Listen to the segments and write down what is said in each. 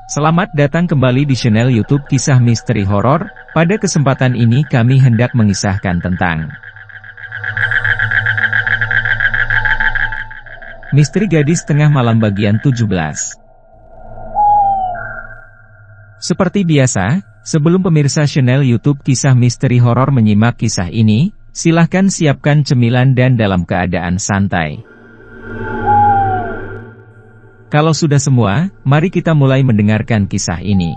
Selamat datang kembali di channel YouTube Kisah Misteri Horor. Pada kesempatan ini kami hendak mengisahkan tentang Misteri Gadis Tengah Malam bagian 17. Seperti biasa, sebelum pemirsa channel YouTube Kisah Misteri Horor menyimak kisah ini, silahkan siapkan cemilan dan dalam keadaan santai. Kalau sudah semua, mari kita mulai mendengarkan kisah ini.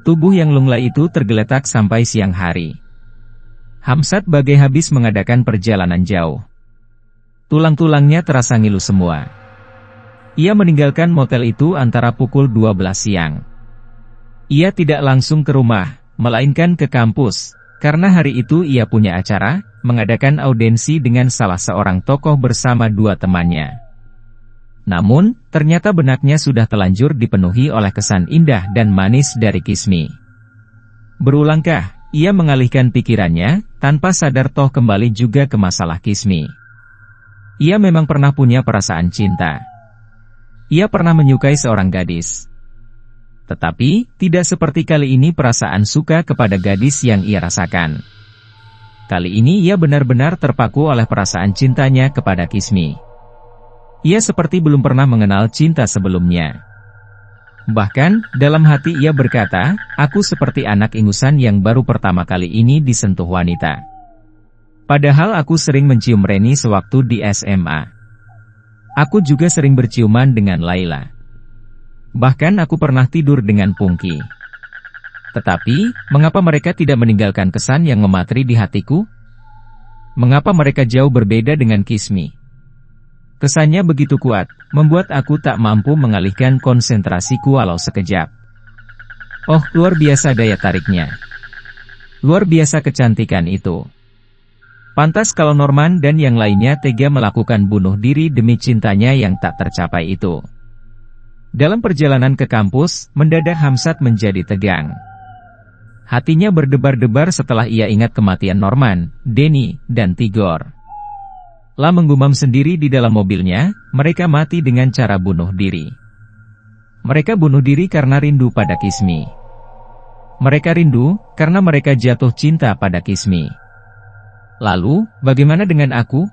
Tubuh yang lunglai itu tergeletak sampai siang hari. Hamsat bagai habis mengadakan perjalanan jauh. Tulang-tulangnya terasa ngilu semua. Ia meninggalkan motel itu antara pukul 12 siang. Ia tidak langsung ke rumah, melainkan ke kampus, karena hari itu ia punya acara, mengadakan audensi dengan salah seorang tokoh bersama dua temannya. Namun, ternyata benaknya sudah telanjur dipenuhi oleh kesan indah dan manis dari Kismi. Berulangkah, ia mengalihkan pikirannya, tanpa sadar toh kembali juga ke masalah Kismi. Ia memang pernah punya perasaan cinta. Ia pernah menyukai seorang gadis. Tetapi, tidak seperti kali ini perasaan suka kepada gadis yang ia rasakan. Kali ini ia benar-benar terpaku oleh perasaan cintanya kepada Kismi. Ia seperti belum pernah mengenal cinta sebelumnya. Bahkan, dalam hati ia berkata, "Aku seperti anak ingusan yang baru pertama kali ini disentuh wanita. Padahal aku sering mencium Reni sewaktu di SMA. Aku juga sering berciuman dengan Laila. Bahkan aku pernah tidur dengan Pungki. Tetapi, mengapa mereka tidak meninggalkan kesan yang mematri di hatiku? Mengapa mereka jauh berbeda dengan Kismi? Kesannya begitu kuat, membuat aku tak mampu mengalihkan konsentrasiku walau sekejap. Oh, luar biasa daya tariknya. Luar biasa kecantikan itu. Pantas kalau Norman dan yang lainnya tega melakukan bunuh diri demi cintanya yang tak tercapai itu." Dalam perjalanan ke kampus, mendadak Hamsat menjadi tegang. Hatinya berdebar-debar setelah ia ingat kematian Norman, Denny, dan Tigor. Lah menggumam sendiri di dalam mobilnya, mereka mati dengan cara bunuh diri. Mereka bunuh diri karena rindu pada Kismi. Mereka rindu, karena mereka jatuh cinta pada Kismi. Lalu, bagaimana dengan aku?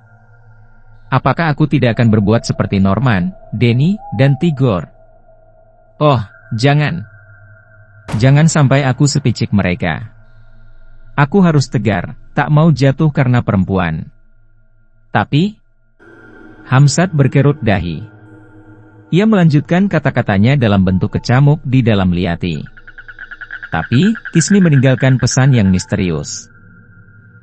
Apakah aku tidak akan berbuat seperti Norman, Denny, dan Tigor? Oh, jangan. Jangan sampai aku sepicik mereka. Aku harus tegar, tak mau jatuh karena perempuan. Tapi, Hamsat berkerut dahi. Ia melanjutkan kata-katanya dalam bentuk kecamuk di dalam liati. Tapi, Kismi meninggalkan pesan yang misterius.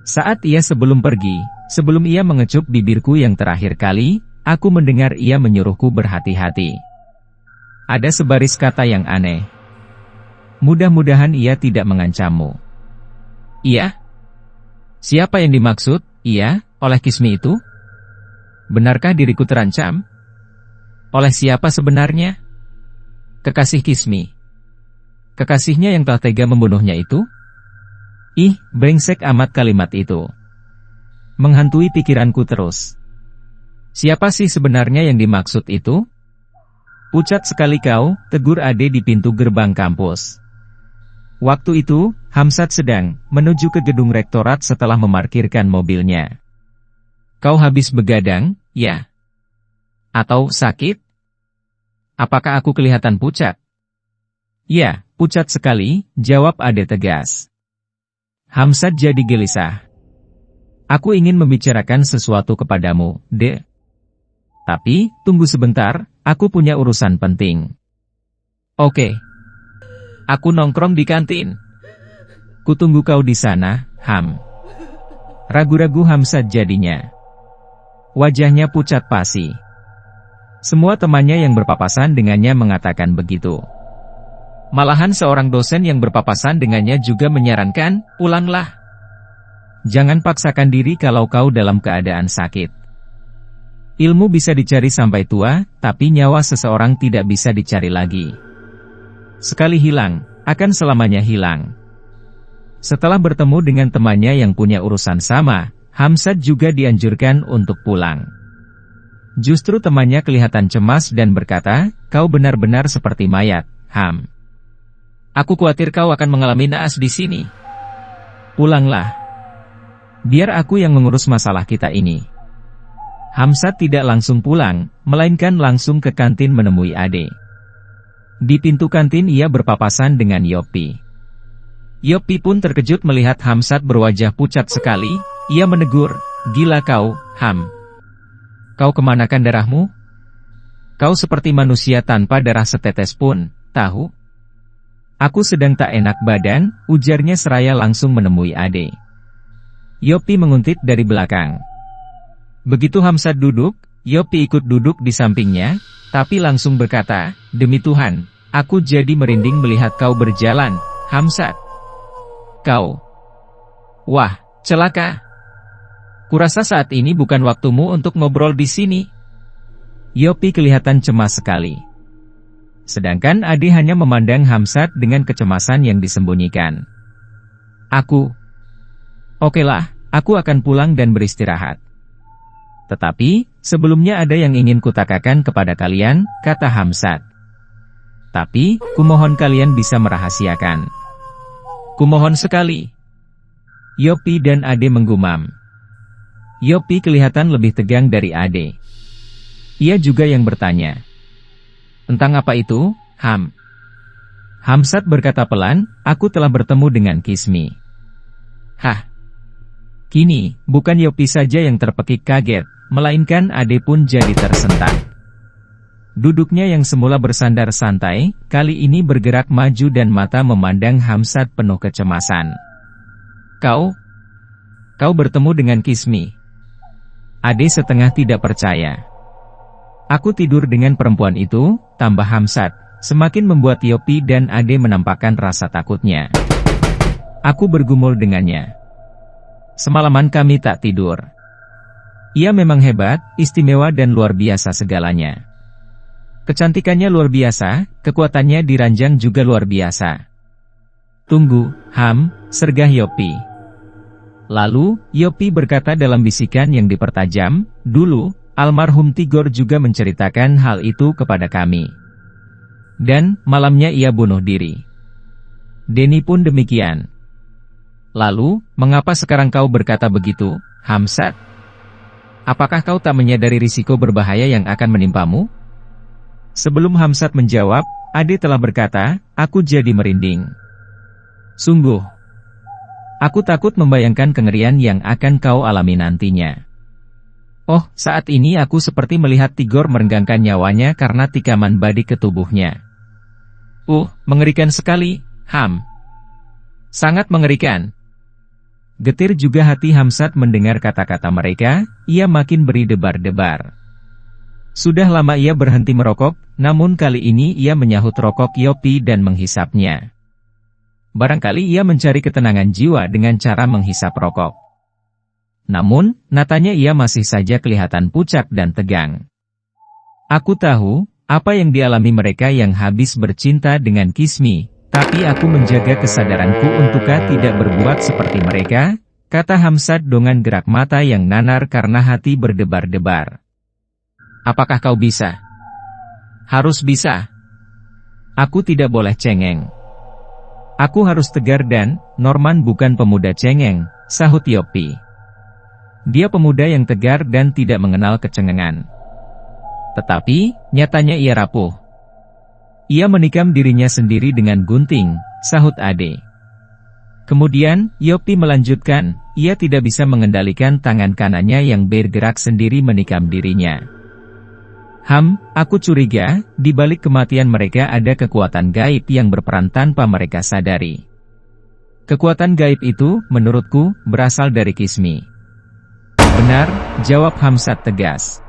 Saat ia sebelum pergi, sebelum ia mengecup bibirku yang terakhir kali, aku mendengar ia menyuruhku berhati-hati. Ada sebaris kata yang aneh. Mudah-mudahan ia tidak mengancammu. Iya? Siapa yang dimaksud, iya, oleh Kismi itu? Benarkah diriku terancam? Oleh siapa sebenarnya? Kekasih Kismi. Kekasihnya yang telah tega membunuhnya itu? Ih, brengsek amat kalimat itu. Menghantui pikiranku terus. Siapa sih sebenarnya yang dimaksud itu? Pucat sekali kau, tegur Ade di pintu gerbang kampus. Waktu itu, Hamsat sedang menuju ke gedung rektorat setelah memarkirkan mobilnya. Kau habis begadang, ya? Atau sakit? Apakah aku kelihatan pucat? Ya, pucat sekali, jawab Ade tegas. Hamsat jadi gelisah. Aku ingin membicarakan sesuatu kepadamu, Dek. Tapi, tunggu sebentar, aku punya urusan penting. Oke. Aku nongkrong di kantin. Kutunggu kau di sana, Ham. Ragu-ragu Hamsat jadinya. Wajahnya pucat pasi. Semua temannya yang berpapasan dengannya mengatakan begitu. Malahan seorang dosen yang berpapasan dengannya juga menyarankan, pulanglah. Jangan paksakan diri kalau kau dalam keadaan sakit. Ilmu bisa dicari sampai tua, tapi nyawa seseorang tidak bisa dicari lagi. Sekali hilang, akan selamanya hilang. Setelah bertemu dengan temannya yang punya urusan sama, Hamsat juga dianjurkan untuk pulang. Justru temannya kelihatan cemas dan berkata, "Kau benar-benar seperti mayat, Ham. Aku khawatir kau akan mengalami naas di sini. Pulanglah. Biar aku yang mengurus masalah kita ini." Hamzat tidak langsung pulang, melainkan langsung ke kantin menemui Ade. Di pintu kantin ia berpapasan dengan Yopi. Yopi pun terkejut melihat Hamzat berwajah pucat sekali. Ia menegur, "Gila kau, Ham. Kau kemanakan darahmu? Kau seperti manusia tanpa darah setetes pun, tahu?" "Aku sedang tak enak badan," ujarnya seraya langsung menemui Ade. Yopi menguntit dari belakang. Begitu Hamzat duduk, Yopi ikut duduk di sampingnya, tapi langsung berkata, "Demi Tuhan, aku jadi merinding melihat kau berjalan, Hamzat. Kau... Wah, celaka. Kurasa saat ini bukan waktumu untuk ngobrol di sini." Yopi kelihatan cemas sekali. Sedangkan Ade hanya memandang Hamzat dengan kecemasan yang disembunyikan. Okelah, aku akan pulang dan beristirahat. Tetapi, sebelumnya ada yang ingin kutakan kepada kalian," kata Hamzat. "Tapi, kumohon kalian bisa merahasiakan." "Kumohon sekali." Yopi dan Ade menggumam. Yopi kelihatan lebih tegang dari Ade. Ia juga yang bertanya, "Tentang apa itu, Ham?" Hamzat berkata pelan, "Aku telah bertemu dengan Kismi." "Hah?" Kini, bukan Yopi saja yang terpekik kaget, melainkan Ade pun jadi tersentak. Duduknya yang semula bersandar santai, kali ini bergerak maju dan mata memandang Hamzat penuh kecemasan. Kau bertemu dengan Kismi?" Ade setengah tidak percaya. "Aku tidur dengan perempuan itu," tambah Hamzat, semakin membuat Yopi dan Ade menampakkan rasa takutnya. "Aku bergumul dengannya. Semalaman kami tak tidur. Ia memang hebat, istimewa dan luar biasa segalanya. Kecantikannya luar biasa, kekuatannya di ranjang juga luar biasa." "Tunggu, Ham," sergah Yopi. Lalu, Yopi berkata dalam bisikan yang dipertajam, "Dulu, almarhum Tigor juga menceritakan hal itu kepada kami. Dan, malamnya ia bunuh diri. Denny pun demikian. Lalu, mengapa sekarang kau berkata begitu, Hamzat? Apakah kau tak menyadari risiko berbahaya yang akan menimpamu?" Sebelum Hamzat menjawab, Ade telah berkata, "Aku jadi merinding. Sungguh. Aku takut membayangkan kengerian yang akan kau alami nantinya. Oh, saat ini aku seperti melihat Tigor merenggangkan nyawanya karena tikaman badi ke tubuhnya. Mengerikan sekali, Ham. Sangat mengerikan." Getir juga hati Hamzat mendengar kata-kata mereka, ia makin berdebar-debar. Sudah lama ia berhenti merokok, namun kali ini ia menyahut rokok Yopi dan menghisapnya. Barangkali ia mencari ketenangan jiwa dengan cara menghisap rokok. Namun, natanya ia masih saja kelihatan pucat dan tegang. "Aku tahu, apa yang dialami mereka yang habis bercinta dengan Kismi, tapi aku menjaga kesadaranku untuk tidak berbuat seperti mereka," kata Hamzat dengan gerak mata yang nanar karena hati berdebar-debar. "Apakah kau bisa?" "Harus bisa. Aku tidak boleh cengeng. Aku harus tegar dan, Norman bukan pemuda cengeng," sahut Yopi. "Dia pemuda yang tegar dan tidak mengenal kecengengan. Tetapi, nyatanya ia rapuh. Ia menikam dirinya sendiri dengan gunting," sahut Ade. Kemudian, Yopi melanjutkan, "Ia tidak bisa mengendalikan tangan kanannya yang bergerak sendiri menikam dirinya. Ham, aku curiga, di balik kematian mereka ada kekuatan gaib yang berperan tanpa mereka sadari. Kekuatan gaib itu, menurutku, berasal dari Kismi." "Benar," jawab Hamzat tegas.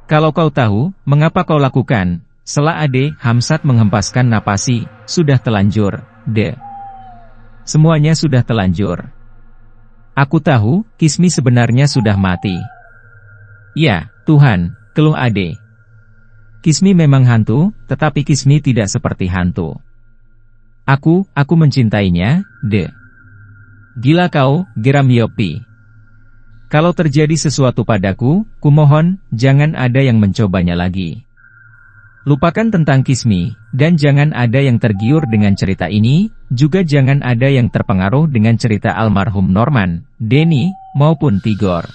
"Kalau kau tahu, mengapa kau lakukan?" Sela Ade. Hamzat menghempaskan napasi, "Sudah telanjur, De. Semuanya sudah telanjur. Aku tahu, Kismi sebenarnya sudah mati." "Ya, Tuhan," keluh Ade. "Kismi memang hantu, tetapi Kismi tidak seperti hantu. Aku mencintainya, De." "Gila kau," geram Yopi. Kalau terjadi sesuatu padaku, kumohon, jangan ada yang mencobanya lagi. Lupakan tentang Kismi, dan jangan ada yang tergiur dengan cerita ini, juga jangan ada yang terpengaruh dengan cerita almarhum Norman, Denny, maupun Tigor.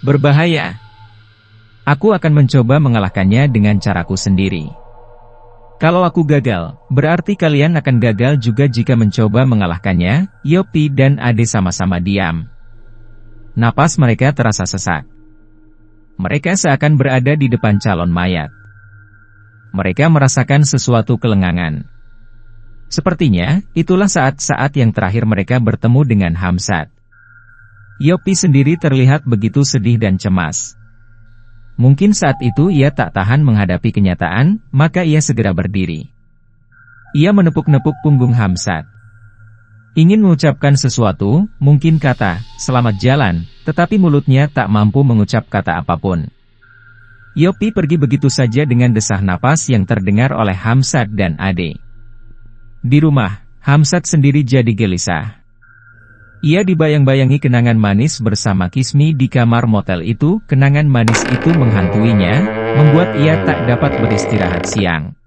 Berbahaya. Aku akan mencoba mengalahkannya dengan caraku sendiri. Kalau aku gagal, berarti kalian akan gagal juga jika mencoba mengalahkannya. Yopi dan Ade sama-sama diam. Napas mereka terasa sesak. Mereka seakan berada di depan calon mayat. Mereka merasakan sesuatu kelengangan. Sepertinya, itulah saat-saat yang terakhir mereka bertemu dengan Hamzat. Yopi sendiri terlihat begitu sedih dan cemas. Mungkin saat itu ia tak tahan menghadapi kenyataan, maka ia segera berdiri. Ia menepuk-nepuk punggung Hamzat. Ingin mengucapkan sesuatu, mungkin kata, "Selamat jalan," tetapi mulutnya tak mampu mengucap kata apapun. Yopi pergi begitu saja dengan desah napas yang terdengar oleh Hamzat dan Ade. Di rumah, Hamzat sendiri jadi gelisah. Ia dibayang-bayangi kenangan manis bersama Kismi di kamar motel itu. Kenangan manis itu menghantuinya, membuat ia tak dapat beristirahat siang.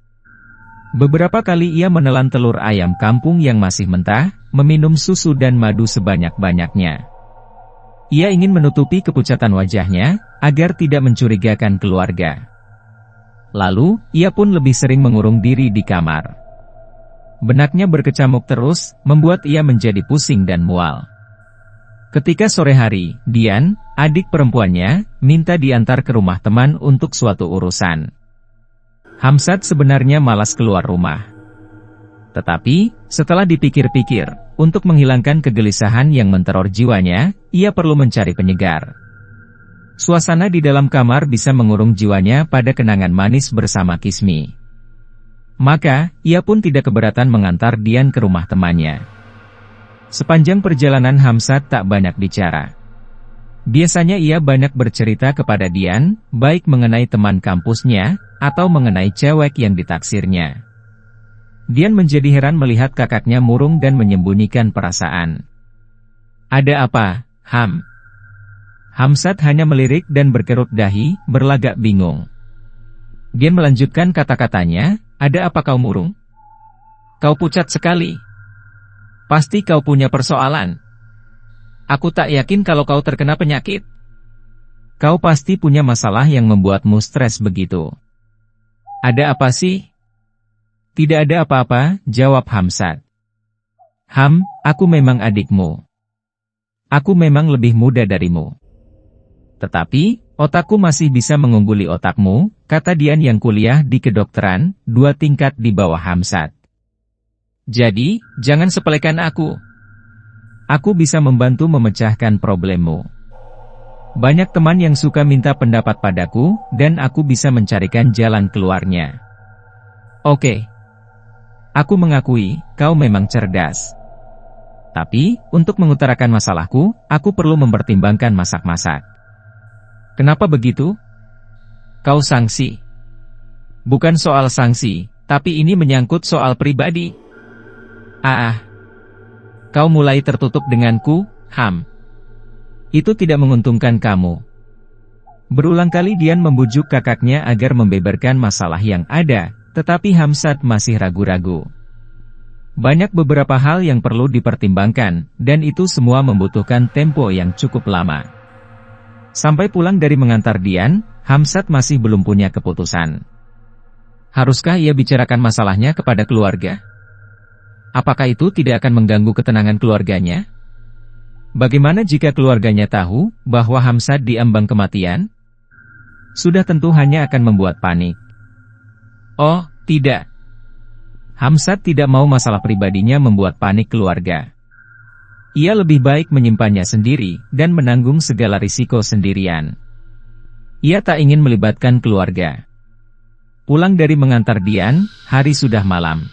Beberapa kali ia menelan telur ayam kampung yang masih mentah, meminum susu dan madu sebanyak-banyaknya. Ia ingin menutupi kepucatan wajahnya, agar tidak mencurigakan keluarga. Lalu, ia pun lebih sering mengurung diri di kamar. Benaknya berkecamuk terus, membuat ia menjadi pusing dan mual. Ketika sore hari, Dian, adik perempuannya, minta diantar ke rumah teman untuk suatu urusan. Hamzat sebenarnya malas keluar rumah. Tetapi, setelah dipikir-pikir, untuk menghilangkan kegelisahan yang menteror jiwanya, ia perlu mencari penyegar. Suasana di dalam kamar bisa mengurung jiwanya pada kenangan manis bersama Kismi. Maka, ia pun tidak keberatan mengantar Dian ke rumah temannya. Sepanjang perjalanan Hamzat tak banyak bicara. Biasanya ia banyak bercerita kepada Dian, baik mengenai teman kampusnya, atau mengenai cewek yang ditaksirnya. Dian menjadi heran melihat kakaknya murung dan menyembunyikan perasaan. "Ada apa, Ham?" Hamzat hanya melirik dan berkerut dahi, berlagak bingung. Dian melanjutkan kata-katanya, "Ada apa kau murung? Kau pucat sekali. Pasti kau punya persoalan. Aku tak yakin kalau kau terkena penyakit. Kau pasti punya masalah yang membuatmu stres begitu. Ada apa sih?" "Tidak ada apa-apa," jawab Hamzat. "Ham, aku memang adikmu. Aku memang lebih muda darimu. Tetapi, otakku masih bisa mengungguli otakmu," kata Dian yang kuliah di kedokteran, 2 tingkat di bawah Hamzat. "Jadi, jangan sepelekan aku. Aku bisa membantu memecahkan problemmu. Banyak teman yang suka minta pendapat padaku, dan aku bisa mencarikan jalan keluarnya. Oke. Aku mengakui, kau memang cerdas. Tapi, untuk mengutarakan masalahku, aku perlu mempertimbangkan masak-masak." "Kenapa begitu?" "Kau sanksi." "Bukan soal sanksi, tapi ini menyangkut soal pribadi." Kau mulai tertutup denganku, Ham. Itu tidak menguntungkan kamu." Berulang kali Dian membujuk kakaknya agar membeberkan masalah yang ada, tetapi Hamzat masih ragu-ragu. Banyak beberapa hal yang perlu dipertimbangkan, dan itu semua membutuhkan tempo yang cukup lama. Sampai pulang dari mengantar Dian, Hamzat masih belum punya keputusan. Haruskah ia bicarakan masalahnya kepada keluarga? Apakah itu tidak akan mengganggu ketenangan keluarganya? Bagaimana jika keluarganya tahu bahwa Hamzat diambang kematian? Sudah tentu hanya akan membuat panik. Oh, tidak. Hamzat tidak mau masalah pribadinya membuat panik keluarga. Ia lebih baik menyimpannya sendiri, dan menanggung segala risiko sendirian. Ia tak ingin melibatkan keluarga. Pulang dari mengantar Dian, hari sudah malam.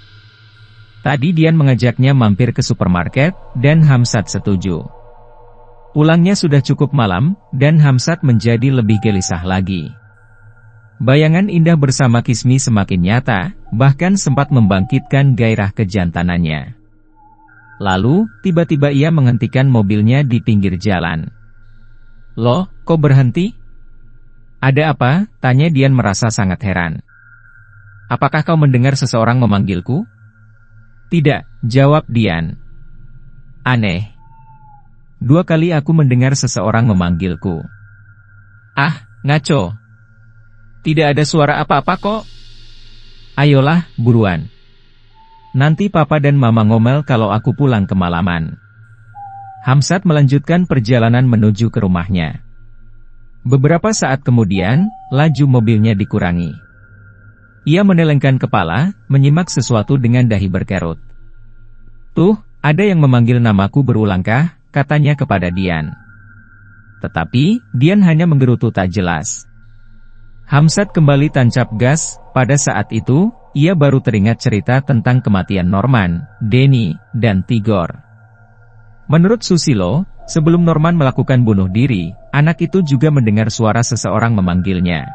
Tadi Dian mengajaknya mampir ke supermarket, dan Hamzat setuju. Pulangnya sudah cukup malam, dan Hamzat menjadi lebih gelisah lagi. Bayangan indah bersama Kismi semakin nyata, bahkan sempat membangkitkan gairah kejantanannya. Lalu, tiba-tiba ia menghentikan mobilnya di pinggir jalan. Loh, kok berhenti? Ada apa? Tanya Dian merasa sangat heran. Apakah kau mendengar seseorang memanggilku? Tidak, jawab Dian. Aneh. 2 kali aku mendengar seseorang memanggilku. Ah, ngaco. Tidak ada suara apa-apa kok. Ayolah, buruan. Nanti papa dan mama ngomel kalau aku pulang kemalaman. Hamzat melanjutkan perjalanan menuju ke rumahnya. Beberapa saat kemudian, laju mobilnya dikurangi. Ia menelengkan kepala, menyimak sesuatu dengan dahi berkerut. Tuh, ada yang memanggil namaku berulang kah? Katanya kepada Dian. Tetapi, Dian hanya menggerutu tak jelas. Hamzat kembali tancap gas. Pada saat itu, ia baru teringat cerita tentang kematian Norman, Denny, dan Tigor. Menurut Susilo, sebelum Norman melakukan bunuh diri, anak itu juga mendengar suara seseorang memanggilnya.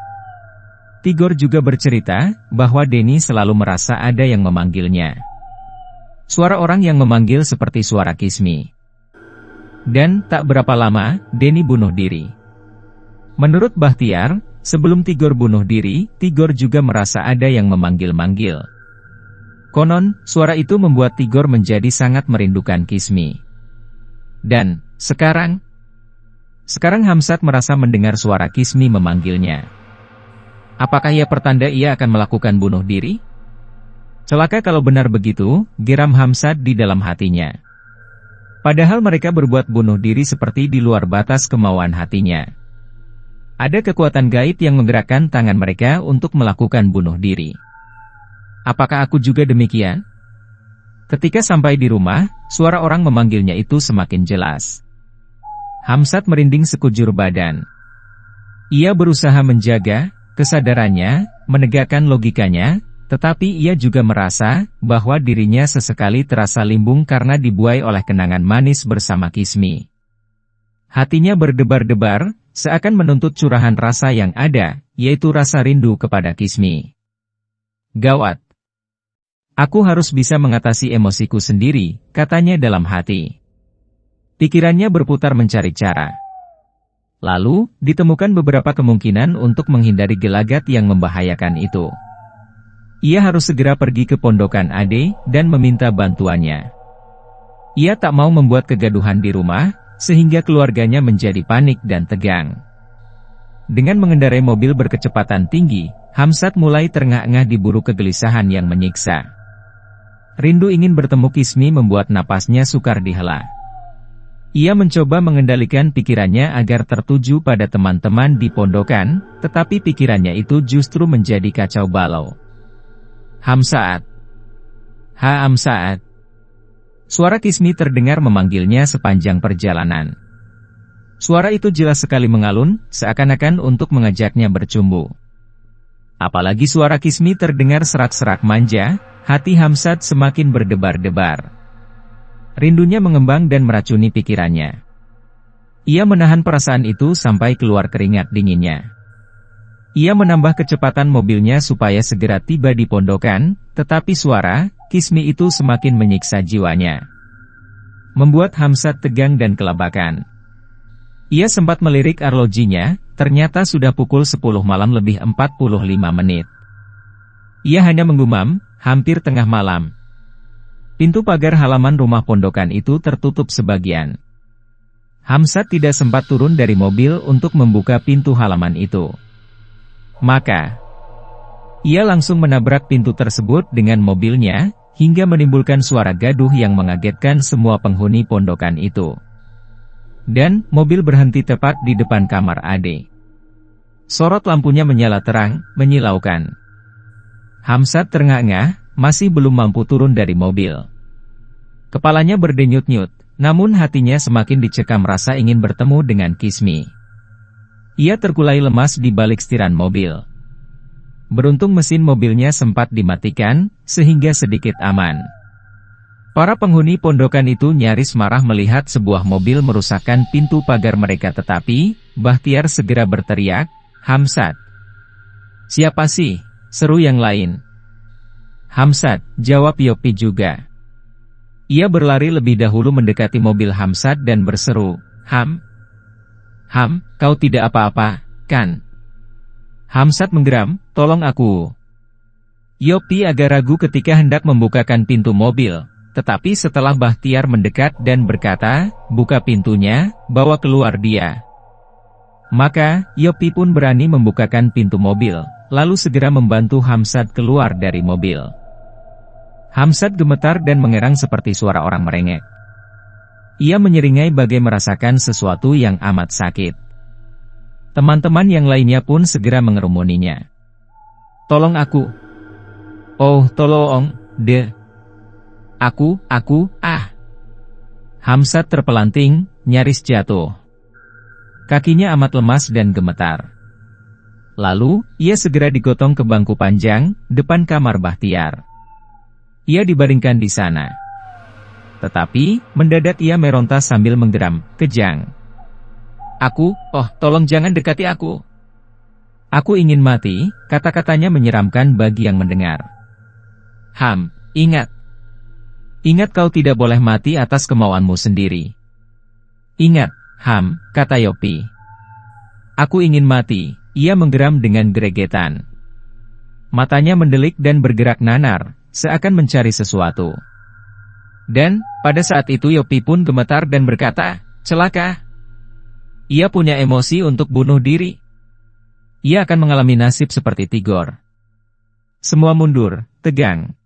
Tigor juga bercerita bahwa Denny selalu merasa ada yang memanggilnya. Suara orang yang memanggil seperti suara Kismi. Dan tak berapa lama, Denny bunuh diri. Menurut Bahtiar, sebelum Tigor bunuh diri, Tigor juga merasa ada yang memanggil-manggil. Konon, suara itu membuat Tigor menjadi sangat merindukan Kismi. Dan, sekarang Hamzat merasa mendengar suara Kismi memanggilnya. Apakah ia pertanda ia akan melakukan bunuh diri? Celaka kalau benar begitu, geram Hamzat di dalam hatinya. Padahal mereka berbuat bunuh diri seperti di luar batas kemauan hatinya. Ada kekuatan gaib yang menggerakkan tangan mereka untuk melakukan bunuh diri. Apakah aku juga demikian? Ketika sampai di rumah, suara orang memanggilnya itu semakin jelas. Hamzat merinding sekujur badan. Ia berusaha menjaga kesadarannya, menegakkan logikanya, tetapi ia juga merasa bahwa dirinya sesekali terasa limbung karena dibuai oleh kenangan manis bersama Kismi. Hatinya berdebar-debar, seakan menuntut curahan rasa yang ada, yaitu rasa rindu kepada Kismi. Gawat. Aku harus bisa mengatasi emosiku sendiri, katanya dalam hati. Pikirannya berputar mencari cara. Lalu, ditemukan beberapa kemungkinan untuk menghindari gelagat yang membahayakan itu. Ia harus segera pergi ke pondokan Ade, dan meminta bantuannya. Ia tak mau membuat kegaduhan di rumah, sehingga keluarganya menjadi panik dan tegang. Dengan mengendarai mobil berkecepatan tinggi, Hamzat mulai terengah-engah diburu kegelisahan yang menyiksa. Rindu ingin bertemu Kismi membuat napasnya sukar dihela. Ia mencoba mengendalikan pikirannya agar tertuju pada teman-teman di pondokan, tetapi pikirannya itu justru menjadi kacau balau. Hamzat. Hamzat. Suara Kismi terdengar memanggilnya sepanjang perjalanan. Suara itu jelas sekali mengalun, seakan-akan untuk mengajaknya bercumbu. Apalagi suara Kismi terdengar serak-serak manja, hati Hamzat semakin berdebar-debar. Rindunya mengembang dan meracuni pikirannya. Ia menahan perasaan itu sampai keluar keringat dinginnya. Ia menambah kecepatan mobilnya supaya segera tiba di pondokan, tetapi suara Kismi itu semakin menyiksa jiwanya. Membuat Hamzat tegang dan kelabakan. Ia sempat melirik arlojinya, ternyata sudah pukul 10 malam lebih 45 menit. Ia hanya menggumam, hampir tengah malam. Pintu pagar halaman rumah pondokan itu tertutup sebagian. Hamzat tidak sempat turun dari mobil untuk membuka pintu halaman itu. Maka, ia langsung menabrak pintu tersebut dengan mobilnya, hingga menimbulkan suara gaduh yang mengagetkan semua penghuni pondokan itu. Dan, mobil berhenti tepat di depan kamar Ade. Sorot lampunya menyala terang, menyilaukan. Hamzat terengah-engah, masih belum mampu turun dari mobil. Kepalanya berdenyut-nyut, namun hatinya semakin dicekam rasa ingin bertemu dengan Kismi. Ia terkulai lemas di balik setiran mobil. Beruntung mesin mobilnya sempat dimatikan, sehingga sedikit aman. Para penghuni pondokan itu nyaris marah melihat sebuah mobil merusakkan pintu pagar mereka, tetapi Bahtiar segera berteriak, "Hamzat!" "Siapa sih?" seru yang lain. "Hamzat," jawab Yopi juga. Ia berlari lebih dahulu mendekati mobil Hamzat dan berseru, Kau tidak apa-apa, kan? Hamzat menggeram, tolong aku. Yopi agak ragu ketika hendak membukakan pintu mobil, tetapi setelah Bahtiar mendekat dan berkata, buka pintunya, bawa keluar dia. Maka, Yopi pun berani membukakan pintu mobil, lalu segera membantu Hamzat keluar dari mobil. Hamzat gemetar dan mengerang seperti suara orang merengek. Ia menyeringai bagai merasakan sesuatu yang amat sakit. Teman-teman yang lainnya pun segera mengerumuninya. Tolong aku. Oh, tolong, Aku, Hamzat terpelanting, nyaris jatuh. Kakinya amat lemas dan gemetar. Lalu, ia segera digotong ke bangku panjang, depan kamar Bahtiar. Ia dibaringkan di sana. Tetapi, mendadak ia meronta sambil menggeram, kejang. Tolong jangan dekati aku. Aku ingin mati, kata-katanya menyeramkan bagi yang mendengar. Ingat. Ingat kau tidak boleh mati atas kemauanmu sendiri. Ingat, kata Yopi. Aku ingin mati, ia menggeram dengan gregetan. Matanya mendelik dan bergerak nanar, seakan mencari sesuatu. Dan, pada saat itu Yopi pun gemetar dan berkata, celaka. Ia punya emosi untuk bunuh diri. Ia akan mengalami nasib seperti Tigor. Semua mundur, tegang.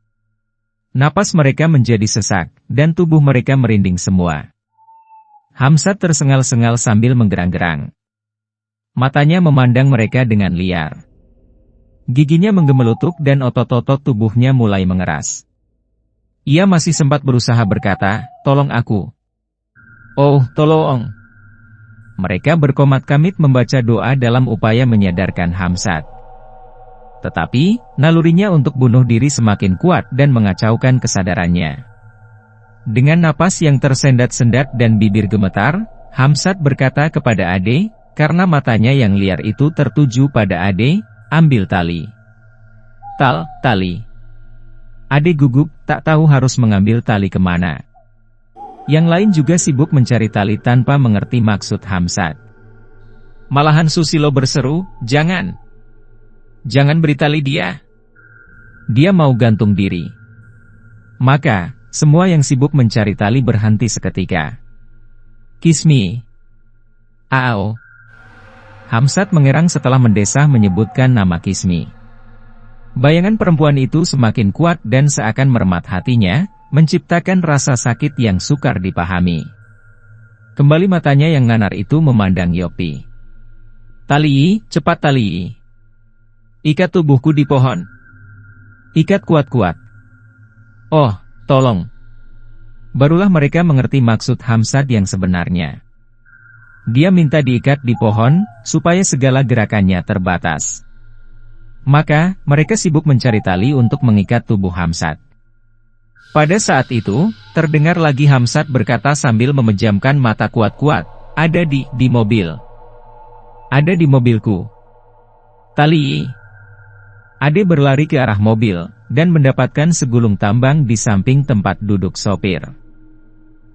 Napas mereka menjadi sesak, dan tubuh mereka merinding semua. Hamzat tersengal-sengal sambil menggerang-gerang. Matanya memandang mereka dengan liar. Giginya menggemelutuk dan otot-otot tubuhnya mulai mengeras. Ia masih sempat berusaha berkata, tolong aku. Oh, tolong. Mereka berkomat-kamit membaca doa dalam upaya menyadarkan Hamzat. Tetapi, nalurinya untuk bunuh diri semakin kuat dan mengacaukan kesadarannya. Dengan napas yang tersendat-sendat dan bibir gemetar, Hamzat berkata kepada Ade, karena matanya yang liar itu tertuju pada Ade, ambil tali. Tali. Ade gugup, tak tahu harus mengambil tali kemana. Yang lain juga sibuk mencari tali tanpa mengerti maksud Hamzat. Malahan Susilo berseru, jangan beri tali dia. Dia mau gantung diri. Maka, semua yang sibuk mencari tali berhenti seketika. Kismi. Ao. Hamzat mengerang setelah mendesah menyebutkan nama Kismi. Bayangan perempuan itu semakin kuat dan seakan meremat hatinya, menciptakan rasa sakit yang sukar dipahami. Kembali matanya yang nanar itu memandang Yopi. Tali, cepat tali. Ikat tubuhku di pohon. Ikat kuat-kuat. Oh, tolong. Barulah mereka mengerti maksud Hamzat yang sebenarnya. Dia minta diikat di pohon, supaya segala gerakannya terbatas. Maka, mereka sibuk mencari tali untuk mengikat tubuh Hamzat. Pada saat itu, terdengar lagi Hamzat berkata sambil memejamkan mata kuat-kuat, ada di mobil. Ada di mobilku. Tali. Ade berlari ke arah mobil, dan mendapatkan segulung tambang di samping tempat duduk sopir.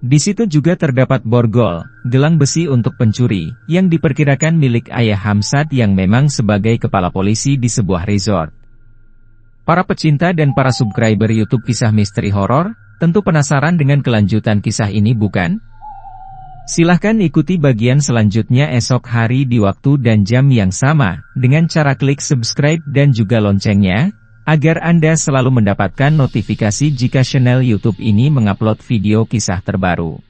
Di situ juga terdapat borgol, gelang besi untuk pencuri, yang diperkirakan milik ayah Hamzat yang memang sebagai kepala polisi di sebuah resort. Para pecinta dan para subscriber YouTube Kisah Misteri Horor, tentu penasaran dengan kelanjutan kisah ini bukan? Silahkan ikuti bagian selanjutnya esok hari di waktu dan jam yang sama, dengan cara klik subscribe dan juga loncengnya, agar Anda selalu mendapatkan notifikasi jika channel YouTube ini mengupload video kisah terbaru.